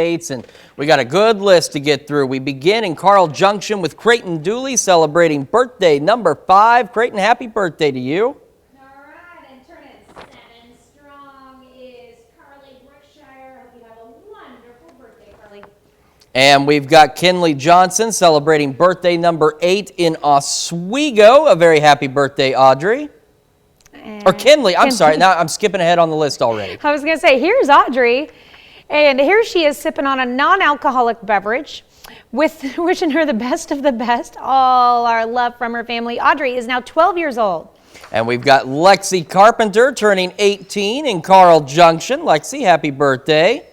And we got a good list to get through. We begin in Carl Junction with Creighton Dooley celebrating birthday number 5. Creighton, happy birthday to you. All right, and turning 7 strong is Carly Brookshire. Hope you have a wonderful birthday, Carly. And we've got Kinley Johnson celebrating birthday number 8 in Oswego. A very happy birthday, Audrey. Or Kinley, I'm sorry. Now I'm skipping ahead on the list already. I was going to say, here's Audrey. And here she is sipping on a non-alcoholic beverage, with wishing her the best of the best. All our love from her family. Audrey is now 12 years old. And we've got Lexi Carpenter turning 18 in Carl Junction. Lexi, happy birthday.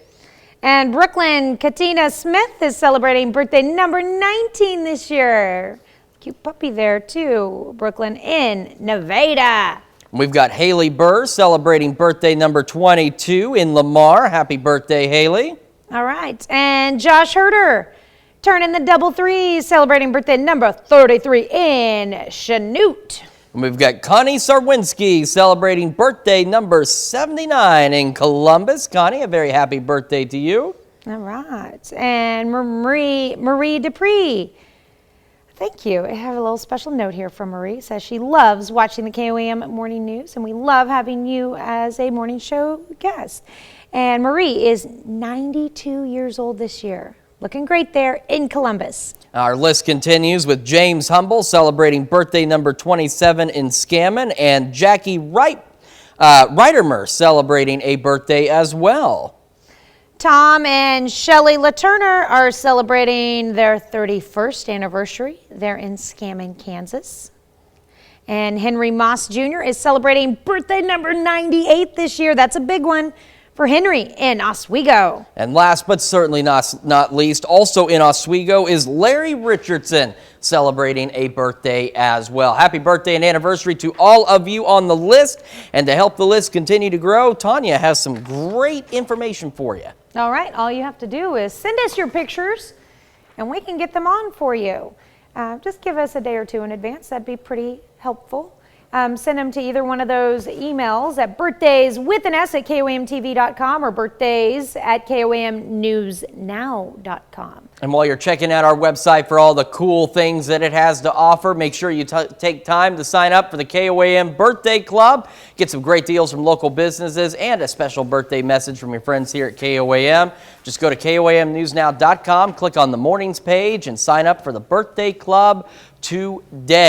And Brooklyn Katina Smith is celebrating birthday number 19 this year. Cute puppy there too, Brooklyn in Nevada. We've got Haley Burr celebrating birthday number 22 in Lamar. Happy birthday, Haley. All right. And Josh Herder turning the double 3, celebrating birthday number 33 in Chanute. And we've got Connie Sarwinski celebrating birthday number 79 in Columbus. Connie, a very happy birthday to you. All right. And Marie Dupree. Thank you. I have a little special note here from Marie. It says she loves watching the KOAM Morning News, and we love having you as a morning show guest. And Marie is 92 years old this year. Looking great there in Columbus. Our list continues with James Humble celebrating birthday number 27 in Scammon, and Jackie Reitermer celebrating a birthday as well. Tom and Shelley LaTurner are celebrating their 31st anniversary. They're in Scammon, Kansas. And Henry Moss Jr. is celebrating birthday number 98 this year. That's a big one for Henry in Oswego. And last but certainly not least, also in Oswego is Larry Richardson celebrating a birthday as well. Happy birthday and anniversary to all of you on the list. And to help the list continue to grow, Tanya has some great information for you. All right, all you have to do is send us your pictures and we can get them on for you. Just give us a day or two in advance. That'd be pretty helpful. Send them to either one of those emails at birthdays@KOAMTV.com or birthdays@KOAMNewsNow.com. And while you're checking out our website for all the cool things that it has to offer, make sure you take time to sign up for the KOAM Birthday Club. Get some great deals from local businesses and a special birthday message from your friends here at KOAM. Just go to KOAMNewsNow.com, click on the mornings page, and sign up for the Birthday Club today.